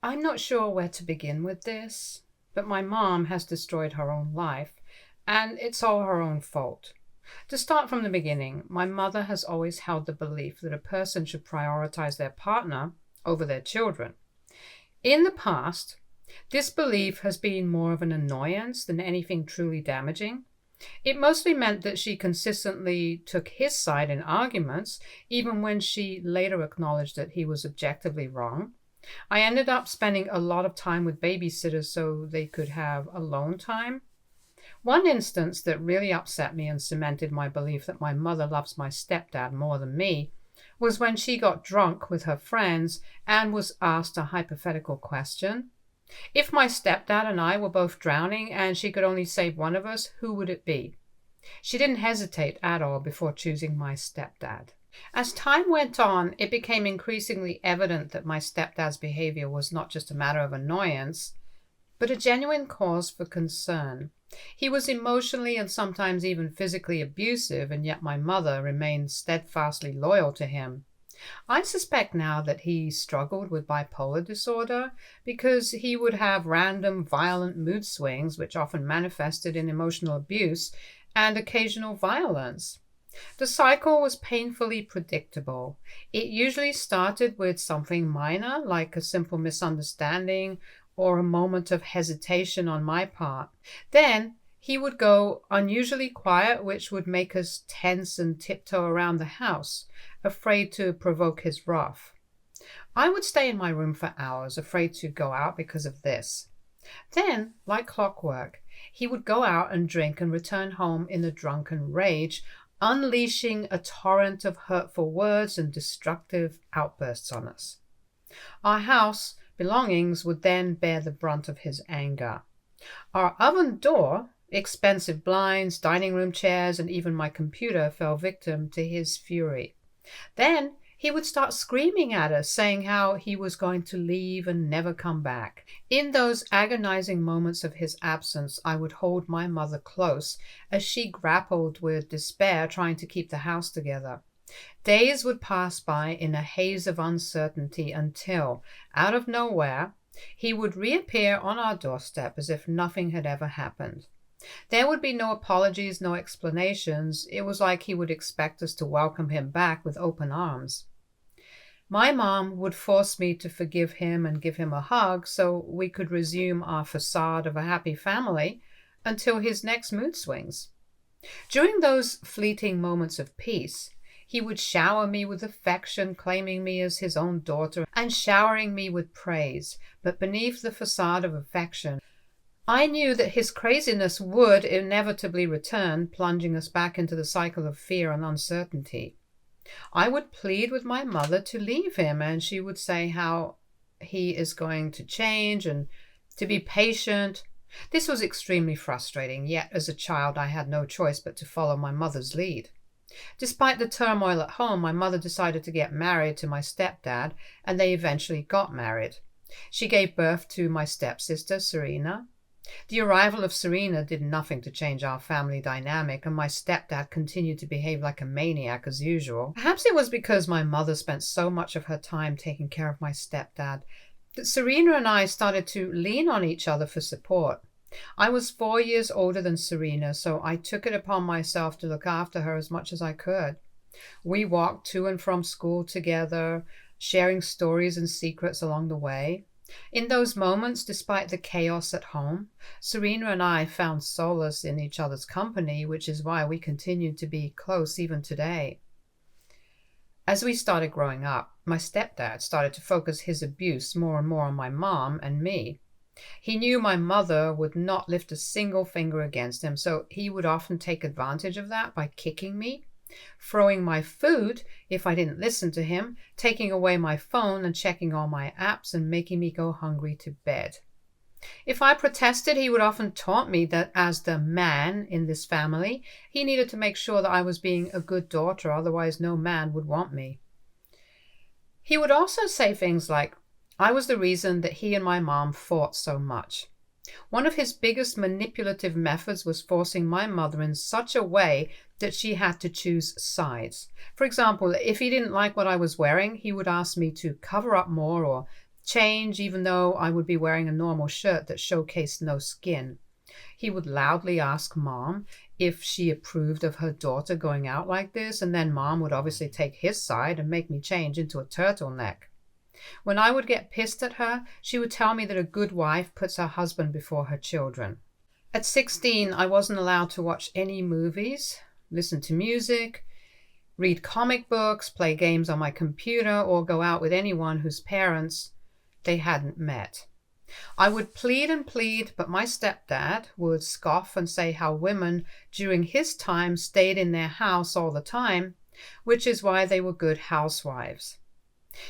I'm not sure where to begin with this, but my mom has destroyed her own life, and it's all her own fault. To start from the beginning, my mother has always held the belief that a person should prioritize their partner over their children. In the past, this belief has been more of an annoyance than anything truly damaging. It mostly meant that she consistently took his side in arguments, even when she later acknowledged that he was objectively wrong. I ended up spending a lot of time with babysitters so they could have alone time. One instance that really upset me and cemented my belief that my mother loves my stepdad more than me was when she got drunk with her friends and was asked a hypothetical question. If my stepdad and I were both drowning and she could only save one of us, who would it be? She didn't hesitate at all before choosing my stepdad. As time went on, it became increasingly evident that my stepdad's behavior was not just a matter of annoyance, but a genuine cause for concern. He was emotionally and sometimes even physically abusive, and yet my mother remained steadfastly loyal to him. I suspect now that he struggled with bipolar disorder because he would have random violent mood swings, which often manifested in emotional abuse and occasional violence. The cycle was painfully predictable. It usually started with something minor, like a simple misunderstanding or a moment of hesitation on my part. Then he would go unusually quiet, which would make us tense and tiptoe around the house, afraid to provoke his wrath. I would stay in my room for hours, afraid to go out because of this. Then, like clockwork, he would go out and drink and return home in a drunken rage, unleashing a torrent of hurtful words and destructive outbursts on us. Our house belongings would then bear the brunt of his anger. Our oven door, expensive blinds, dining room chairs, and even my computer fell victim to his fury. Then he would start screaming at us, saying how he was going to leave and never come back. In those agonizing moments of his absence, I would hold my mother close as she grappled with despair trying to keep the house together. Days would pass by in a haze of uncertainty until, out of nowhere, he would reappear on our doorstep as if nothing had ever happened. There would be no apologies, no explanations. It was like he would expect us to welcome him back with open arms. My mom would force me to forgive him and give him a hug so we could resume our facade of a happy family until his next mood swings. During those fleeting moments of peace, he would shower me with affection, claiming me as his own daughter and showering me with praise. But beneath the facade of affection, I knew that his craziness would inevitably return, plunging us back into the cycle of fear and uncertainty. I would plead with my mother to leave him, and she would say how he is going to change and to be patient. This was extremely frustrating, yet as a child I had no choice but to follow my mother's lead. Despite the turmoil at home, my mother decided to get married to my stepdad, and they eventually got married. She gave birth to my stepsister, Serena. The arrival of Serena did nothing to change our family dynamic, and my stepdad continued to behave like a maniac as usual. Perhaps it was because my mother spent so much of her time taking care of my stepdad that Serena and I started to lean on each other for support. I was 4 years older than Serena, so I took it upon myself to look after her as much as I could. We walked to and from school together, sharing stories and secrets along the way. In those moments, despite the chaos at home, Serena and I found solace in each other's company, which is why we continued to be close even today. As we started growing up, my stepdad started to focus his abuse more and more on my mom and me. He knew my mother would not lift a single finger against him, so he would often take advantage of that by kicking me, throwing my food if I didn't listen to him, taking away my phone and checking all my apps, and making me go hungry to bed. If I protested, he would often taunt me that as the man in this family, he needed to make sure that I was being a good daughter, otherwise no man would want me. He would also say things like, I was the reason that he and my mom fought so much. One of his biggest manipulative methods was forcing my mother in such a way that she had to choose sides. For example, if he didn't like what I was wearing, he would ask me to cover up more or change even though I would be wearing a normal shirt that showcased no skin. He would loudly ask Mom if she approved of her daughter going out like this, and then Mom would obviously take his side and make me change into a turtleneck. When I would get pissed at her, she would tell me that a good wife puts her husband before her children. At 16, I wasn't allowed to watch any movies, listen to music, read comic books, play games on my computer, or go out with anyone whose parents they hadn't met. I would plead and plead, but my stepdad would scoff and say how women during his time stayed in their house all the time, which is why they were good housewives.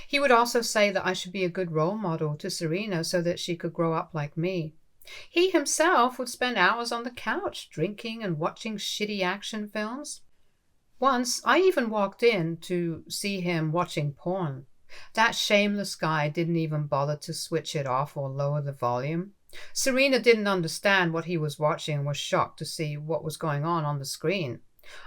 He would also say that I should be a good role model to Serena so that she could grow up like me. He himself would spend hours on the couch drinking and watching shitty action films. Once, I even walked in to see him watching porn. That shameless guy didn't even bother to switch it off or lower the volume. Serena didn't understand what he was watching and was shocked to see what was going on the screen.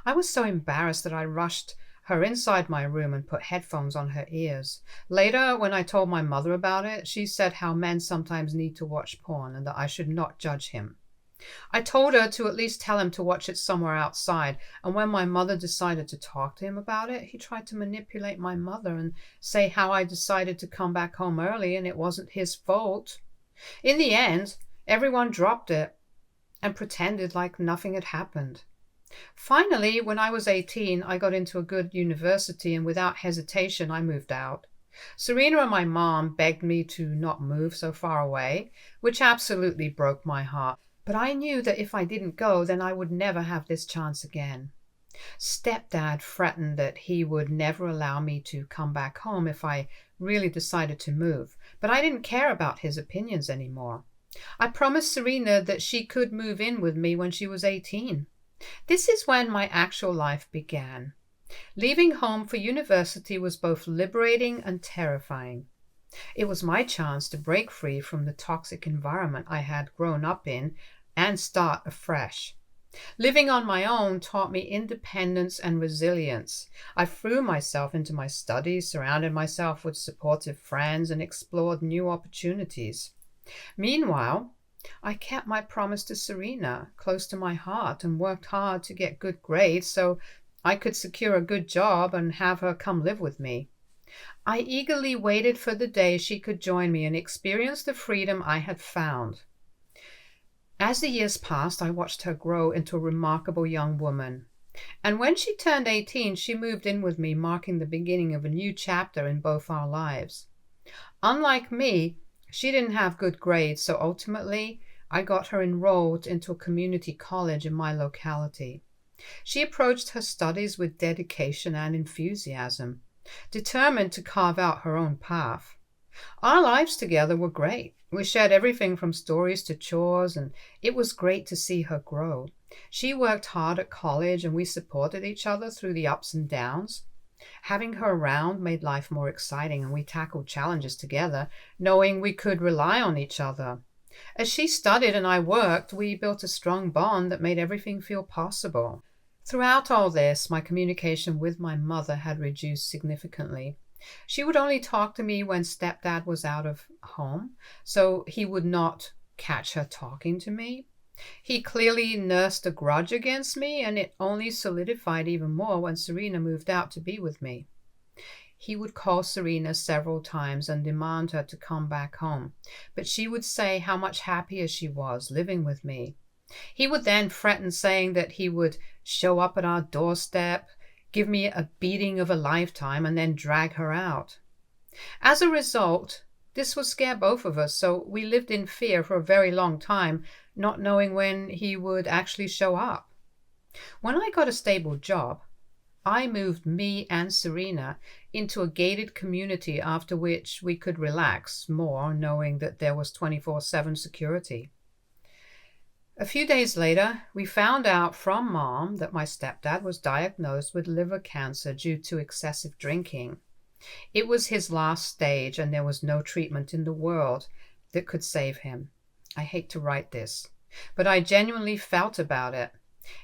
I was so embarrassed that I rushed her inside my room and put headphones on her ears. Later, when I told my mother about it, she said how men sometimes need to watch porn and that I should not judge him. I told her to at least tell him to watch it somewhere outside, and when my mother decided to talk to him about it, he tried to manipulate my mother and say how I decided to come back home early and it wasn't his fault. In the end, everyone dropped it and pretended like nothing had happened. Finally, when I was 18, I got into a good university, and without hesitation, I moved out. Serena and my mom begged me to not move so far away, which absolutely broke my heart. But I knew that if I didn't go, then I would never have this chance again. Stepdad threatened that he would never allow me to come back home if I really decided to move, but I didn't care about his opinions anymore. I promised Serena that she could move in with me when she was 18. This is when my actual life began. Leaving home for university was both liberating and terrifying. It was my chance to break free from the toxic environment I had grown up in and start afresh. Living on my own taught me independence and resilience. I threw myself into my studies, surrounded myself with supportive friends, and explored new opportunities. Meanwhile, I kept my promise to Serena close to my heart and worked hard to get good grades so I could secure a good job and have her come live with me. I eagerly waited for the day she could join me and experience the freedom I had found. As the years passed, I watched her grow into a remarkable young woman. And when she turned 18, she moved in with me, marking the beginning of a new chapter in both our lives. Unlike me, she didn't have good grades, so ultimately, I got her enrolled into a community college in my locality. She approached her studies with dedication and enthusiasm, determined to carve out her own path. Our lives together were great. We shared everything from stories to chores, and it was great to see her grow. She worked hard at college, and we supported each other through the ups and downs. Having her around made life more exciting, and we tackled challenges together, knowing we could rely on each other. As she studied and I worked, we built a strong bond that made everything feel possible. Throughout all this, my communication with my mother had reduced significantly. She would only talk to me when stepdad was out of home, so he would not catch her talking to me. He clearly nursed a grudge against me, and it only solidified even more when Serena moved out to be with me. He would call Serena several times and demand her to come back home, but she would say how much happier she was living with me. He would then threaten, saying that he would show up at our doorstep, give me a beating of a lifetime, and then drag her out. As a result, this would scare both of us, so we lived in fear for a very long time, not knowing when he would actually show up. When I got a stable job, I moved me and Serena into a gated community, after which we could relax more, knowing that there was 24/7 security. A few days later, we found out from Mom that my stepdad was diagnosed with liver cancer due to excessive drinking. It was his last stage, and there was no treatment in the world that could save him. I hate to write this, but I genuinely felt about it.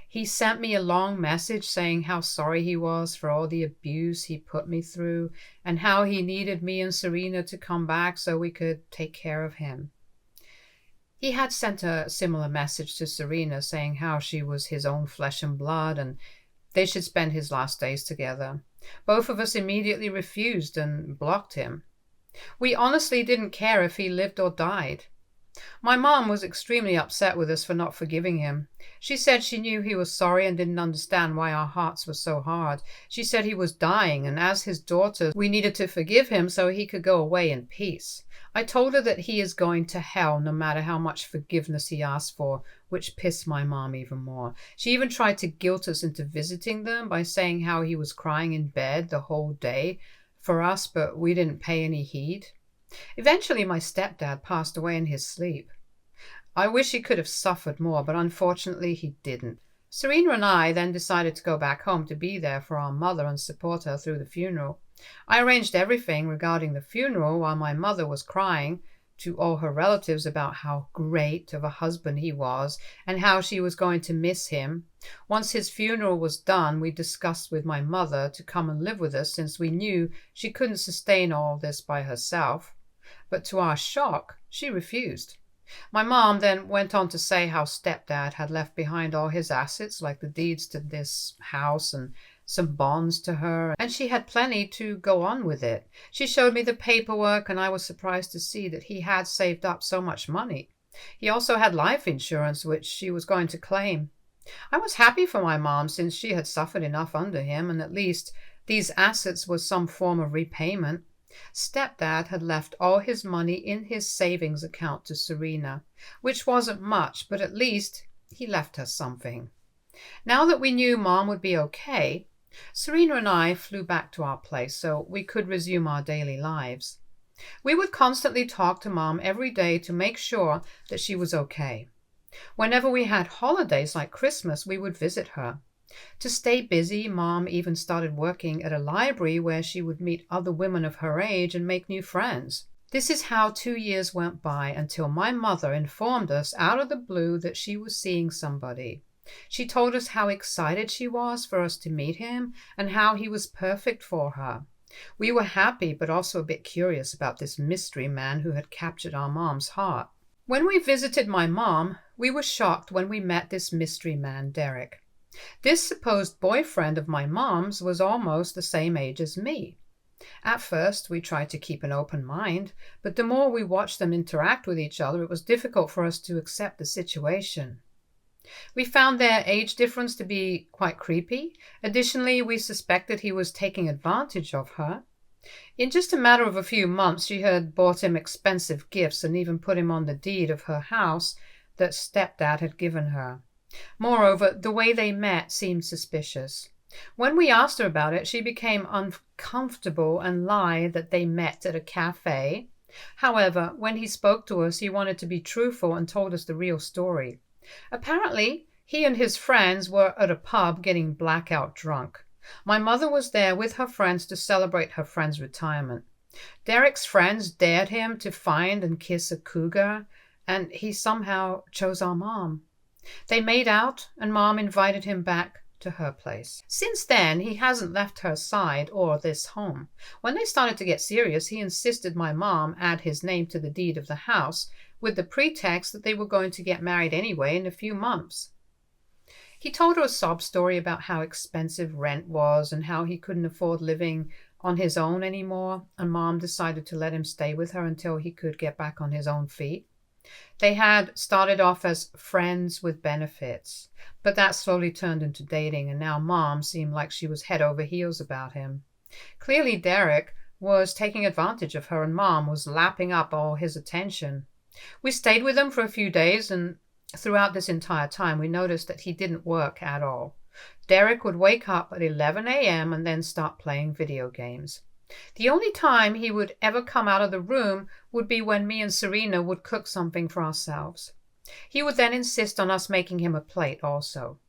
He sent me a long message saying how sorry he was for all the abuse he put me through and how he needed me and Serena to come back so we could take care of him. He had sent a similar message to Serena saying how she was his own flesh and blood and they should spend his last days together. Both of us immediately refused and blocked him. We honestly didn't care if he lived or died. My mom was extremely upset with us for not forgiving him. She said she knew he was sorry and didn't understand why our hearts were so hard. She said he was dying, and as his daughter, we needed to forgive him so he could go away in peace. I told her that he is going to hell no matter how much forgiveness he asked for, which pissed my mom even more. She even tried to guilt us into visiting them by saying how he was crying in bed the whole day for us, but we didn't pay any heed. Eventually, my stepdad passed away in his sleep. I wish he could have suffered more, but unfortunately he didn't. Serena and I then decided to go back home to be there for our mother and support her through the funeral. I arranged everything regarding the funeral while my mother was crying to all her relatives about how great of a husband he was and how she was going to miss him. Once his funeral was done, we discussed with my mother to come and live with us since we knew she couldn't sustain all this by herself. But to our shock, she refused. My mom then went on to say how stepdad had left behind all his assets, like the deeds to this house and some bonds to her, and she had plenty to go on with it. She showed me the paperwork, and I was surprised to see that he had saved up so much money. He also had life insurance, which she was going to claim. I was happy for my mom since she had suffered enough under him, and at least these assets was some form of repayment. Stepdad had left all his money in his savings account to Serena, which wasn't much, but at least he left her something. Now that we knew Mom would be okay, Serena and I flew back to our place so we could resume our daily lives. We would constantly talk to Mom every day to make sure that she was okay. Whenever we had holidays like Christmas, we would visit her. To stay busy, Mom even started working at a library where she would meet other women of her age and make new friends. This is how 2 years went by until my mother informed us out of the blue that she was seeing somebody. She told us how excited she was for us to meet him and how he was perfect for her. We were happy but also a bit curious about this mystery man who had captured our mom's heart. When we visited my mom, we were shocked when we met this mystery man, Derek. This supposed boyfriend of my mom's was almost the same age as me. At first, we tried to keep an open mind, but the more we watched them interact with each other, it was difficult for us to accept the situation. We found their age difference to be quite creepy. Additionally, we suspected he was taking advantage of her. In just a matter of a few months, she had bought him expensive gifts and even put him on the deed of her house that stepdad had given her. Moreover, the way they met seemed suspicious. When we asked her about it, she became uncomfortable and lied that they met at a cafe. However, when he spoke to us, he wanted to be truthful and told us the real story. Apparently, he and his friends were at a pub getting blackout drunk. My mother was there with her friends to celebrate her friend's retirement. Derek's friends dared him to find and kiss a cougar, and he somehow chose our mom. They made out, and Mom invited him back to her place. Since then, he hasn't left her side or this home. When they started to get serious, he insisted my mom add his name to the deed of the house, with the pretext that they were going to get married anyway in a few months. He told her a sob story about how expensive rent was and how he couldn't afford living on his own anymore, and Mom decided to let him stay with her until he could get back on his own feet. They had started off as friends with benefits, but that slowly turned into dating, and now Mom seemed like she was head over heels about him. Clearly, Derek was taking advantage of her, and Mom was lapping up all his attention. We stayed with him for a few days, and throughout this entire time, we noticed that he didn't work at all. Derek would wake up at 11 a.m. and then start playing video games. The only time he would ever come out of the room would be when me and Serena would cook something for ourselves. He would then insist on us making him a plate also.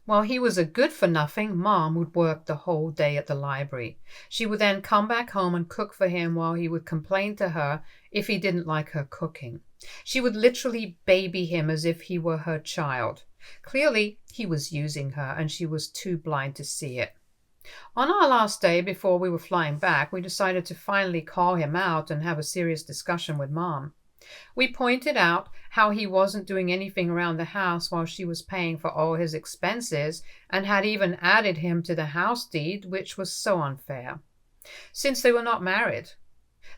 While he was a good-for-nothing, Mom would work the whole day at the library. She would then come back home and cook for him while he would complain to her if he didn't like her cooking. She would literally baby him as if he were her child. Clearly, he was using her, and she was too blind to see it. On our last day before we were flying back, we decided to finally call him out and have a serious discussion with Mom. We pointed out how he wasn't doing anything around the house while she was paying for all his expenses and had even added him to the house deed, which was so unfair, since they were not married.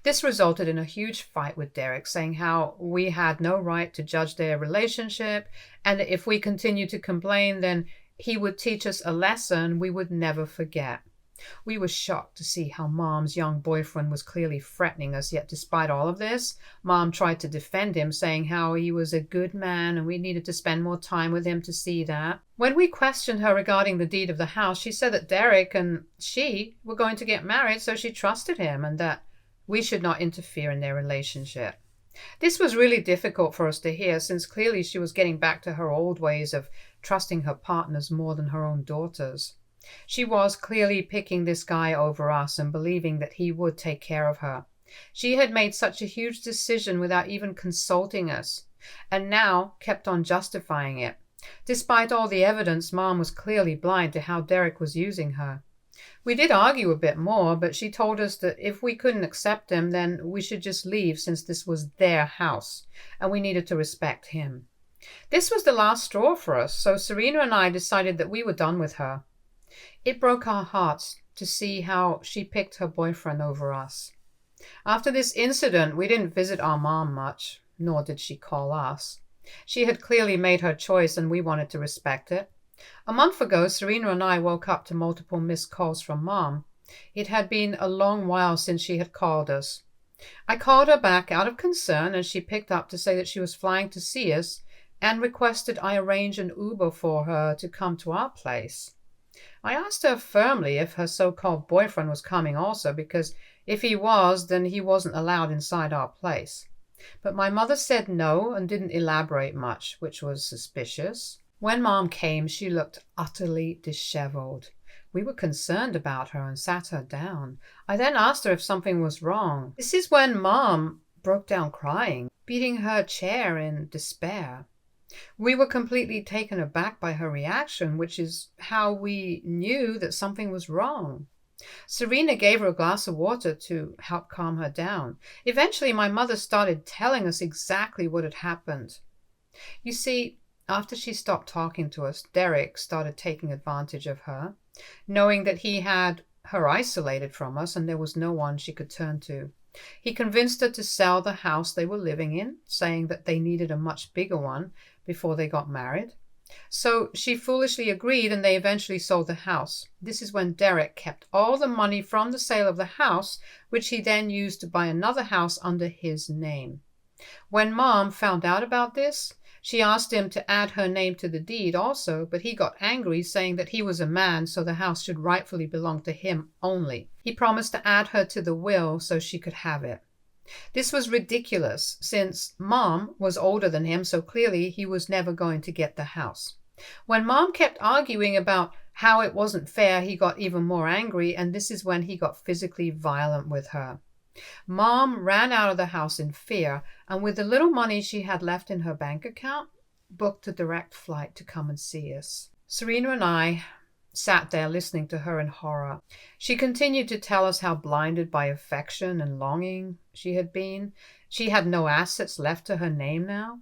This resulted in a huge fight with Derek, saying how we had no right to judge their relationship, and that if we continued to complain, then he would teach us a lesson we would never forget. We were shocked to see how Mom's young boyfriend was clearly threatening us, yet despite all of this, Mom tried to defend him, saying how he was a good man and we needed to spend more time with him to see that. When we questioned her regarding the deed of the house, she said that Derek and she were going to get married, so she trusted him and that we should not interfere in their relationship. This was really difficult for us to hear, since clearly she was getting back to her old ways of trusting her partners more than her own daughters. She was clearly picking this guy over us and believing that he would take care of her. She had made such a huge decision without even consulting us, and now kept on justifying it. Despite all the evidence, Mom was clearly blind to how Derek was using her. We did argue a bit more, but she told us that if we couldn't accept him, then we should just leave, since this was their house, and we needed to respect him. This was the last straw for us, so Serena and I decided that we were done with her. It broke our hearts to see how she picked her boyfriend over us. After this incident, we didn't visit our mom much, nor did she call us. She had clearly made her choice, and we wanted to respect it. A month ago, Serena and I woke up to multiple missed calls from Mom. It had been a long while since she had called us. I called her back out of concern, and she picked up to say that she was flying to see us and requested I arrange an Uber for her to come to our place. I asked her firmly if her so-called boyfriend was coming also, because if he was, then he wasn't allowed inside our place. But my mother said no and didn't elaborate much, which was suspicious. When Mom came, she looked utterly disheveled. We were concerned about her and sat her down. I then asked her if something was wrong. This is when Mom broke down crying, beating her chair in despair. We were completely taken aback by her reaction, which is how we knew that something was wrong. Serena gave her a glass of water to help calm her down. Eventually, my mother started telling us exactly what had happened. You see, after she stopped talking to us, Derek started taking advantage of her, knowing that he had her isolated from us and there was no one she could turn to. He convinced her to sell the house they were living in, saying that they needed a much bigger one before they got married. So she foolishly agreed, and they eventually sold the house. This is when Derek kept all the money from the sale of the house, which he then used to buy another house under his name. When Mom found out about this, she asked him to add her name to the deed also, but he got angry, saying that he was a man, so the house should rightfully belong to him only. He promised to add her to the will so she could have it. This was ridiculous, since Mom was older than him, so clearly he was never going to get the house. When Mom kept arguing about how it wasn't fair, he got even more angry, and this is when he got physically violent with her. Mom ran out of the house in fear, and with the little money she had left in her bank account, booked a direct flight to come and see us. Serena and I sat there listening to her in horror. She continued to tell us how blinded by affection and longing she had been. She had no assets left to her name now.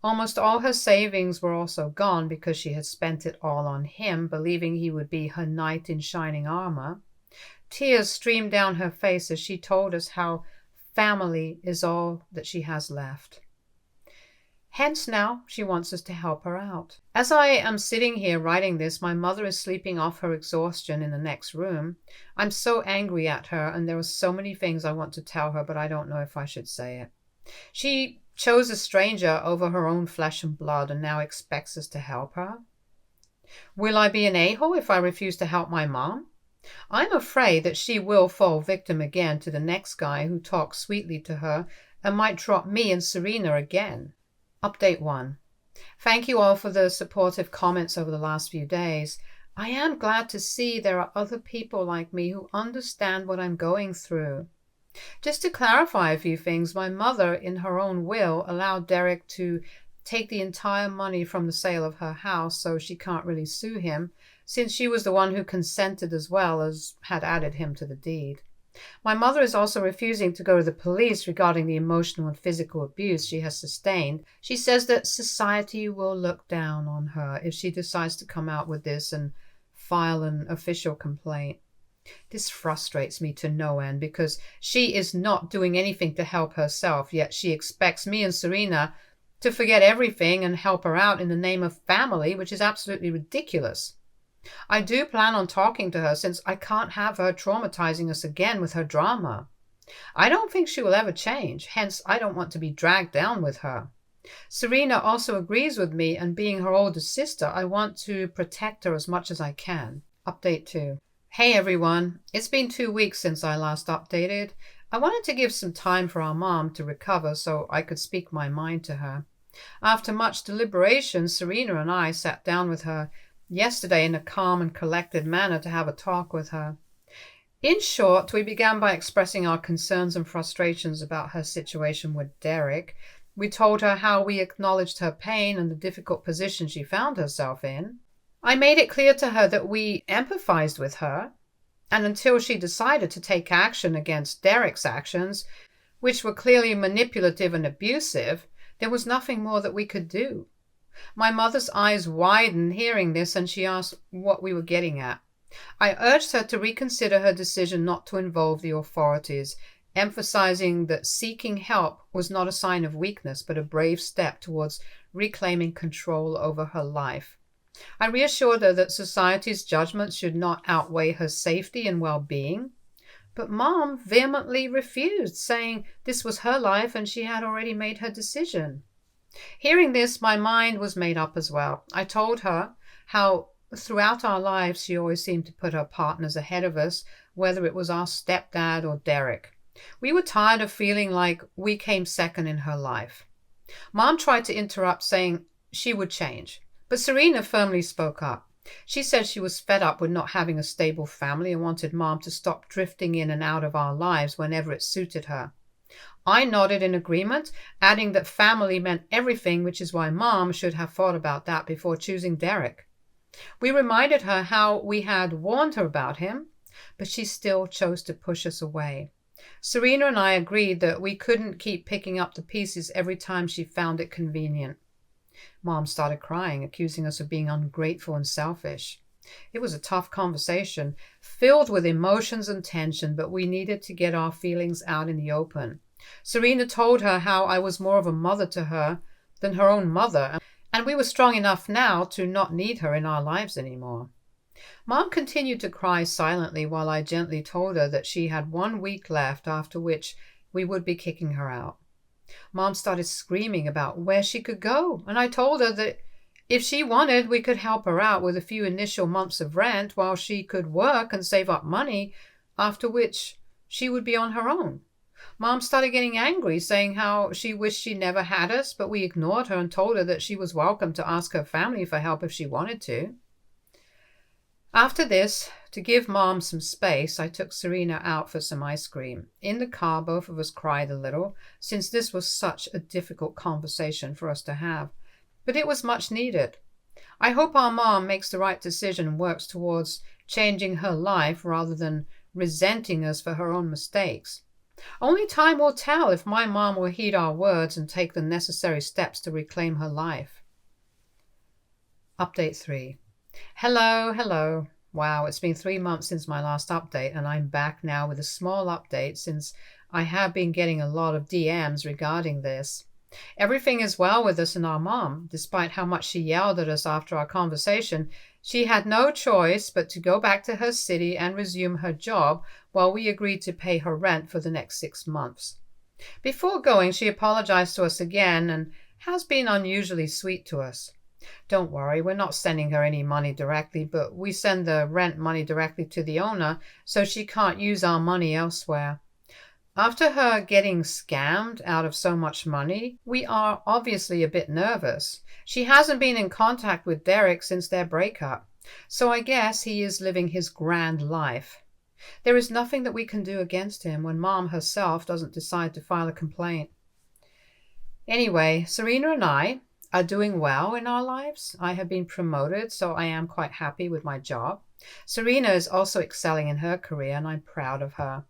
Almost all her savings were also gone because she had spent it all on him, believing he would be her knight in shining armor. Tears streamed down her face as she told us how family is all that she has left. Hence now she wants us to help her out. As I am sitting here writing this, my mother is sleeping off her exhaustion in the next room. I'm so angry at her, and there are so many things I want to tell her, but I don't know if I should say it. She chose a stranger over her own flesh and blood and now expects us to help her. Will I be an a-hole if I refuse to help my mom? I'm afraid that she will fall victim again to the next guy who talks sweetly to her and might drop me and Serena again. Update 1. Thank you all for the supportive comments over the last few days. I am glad to see there are other people like me who understand what I'm going through. Just to clarify a few things, my mother, in her own will, allowed Derek to take the entire money from the sale of her house so she can't really sue him, since she was the one who consented as well as had added him to the deed. My mother is also refusing to go to the police regarding the emotional and physical abuse she has sustained. She says that society will look down on her if she decides to come out with this and file an official complaint. This frustrates me to no end because she is not doing anything to help herself, yet she expects me and Serena to forget everything and help her out in the name of family, which is absolutely ridiculous. I do plan on talking to her since I can't have her traumatizing us again with her drama. I don't think she will ever change, hence I don't want to be dragged down with her. Serena also agrees with me, and being her older sister, I want to protect her as much as I can. Update 2. Hey everyone, it's been 2 weeks since I last updated. I wanted to give some time for our mom to recover so I could speak my mind to her. After much deliberation, Serena and I sat down with her yesterday in a calm and collected manner to have a talk with her. In short, we began by expressing our concerns and frustrations about her situation with Derek. We told her how we acknowledged her pain and the difficult position she found herself in. I made it clear to her that we empathized with her, and until she decided to take action against Derek's actions, which were clearly manipulative and abusive, there was nothing more that we could do. My mother's eyes widened hearing this, and she asked what we were getting at. I urged her to reconsider her decision not to involve the authorities, emphasizing that seeking help was not a sign of weakness, but a brave step towards reclaiming control over her life. I reassured her that society's judgment should not outweigh her safety and well-being. But Mom vehemently refused, saying this was her life and she had already made her decision. Hearing this, my mind was made up as well. I told her how throughout our lives she always seemed to put her partners ahead of us, whether it was our stepdad or Derek. We were tired of feeling like we came second in her life. Mom tried to interrupt, saying she would change, but Serena firmly spoke up. She said she was fed up with not having a stable family and wanted Mom to stop drifting in and out of our lives whenever it suited her. I nodded in agreement, adding that family meant everything, which is why Mom should have thought about that before choosing Derek. We reminded her how we had warned her about him, but she still chose to push us away. Serena and I agreed that we couldn't keep picking up the pieces every time she found it convenient. Mom started crying, accusing us of being ungrateful and selfish. It was a tough conversation, filled with emotions and tension, but we needed to get our feelings out in the open. Serena told her how I was more of a mother to her than her own mother, and we were strong enough now to not need her in our lives anymore. Mom continued to cry silently while I gently told her that she had 1 week left, after which we would be kicking her out. Mom started screaming about where she could go, and I told her that if she wanted, we could help her out with a few initial months of rent while she could work and save up money, after which she would be on her own. Mom started getting angry, saying how she wished she never had us, but we ignored her and told her that she was welcome to ask her family for help if she wanted to. After this, to give Mom some space, I took Serena out for some ice cream. In the car, both of us cried a little, since this was such a difficult conversation for us to have. But it was much needed. I hope our Mom makes the right decision and works towards changing her life rather than resenting us for her own mistakes. Only time will tell if my Mom will heed our words and take the necessary steps to reclaim her life. Update 3. Hello. Wow, it's been 3 months since my last update, and I'm back now with a small update since I have been getting a lot of DMs regarding this. Everything is well with us and our Mom. Despite how much she yelled at us after our conversation, she had no choice but to go back to her city and resume her job while we agreed to pay her rent for the next 6 months. Before going, she apologized to us again and has been unusually sweet to us. Don't worry, we're not sending her any money directly, but we send the rent money directly to the owner so she can't use our money elsewhere. After her getting scammed out of so much money, we are obviously a bit nervous. She hasn't been in contact with Derek since their breakup, so I guess he is living his grand life. There is nothing that we can do against him when Mom herself doesn't decide to file a complaint. Anyway, Serena and I, are doing well in our lives. I have been promoted, so I am quite happy with my job. Serena is also excelling in her career, and I'm proud of her.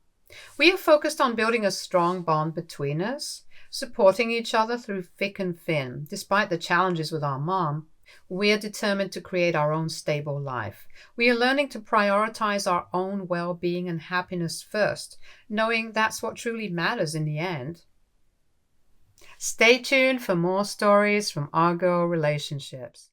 We are focused on building a strong bond between us, supporting each other through thick and thin. Despite the challenges with our mom, we are determined to create our own stable life. We are learning to prioritize our own well-being and happiness first, knowing that's what truly matters in the end. Stay tuned for more stories from our girl relationships.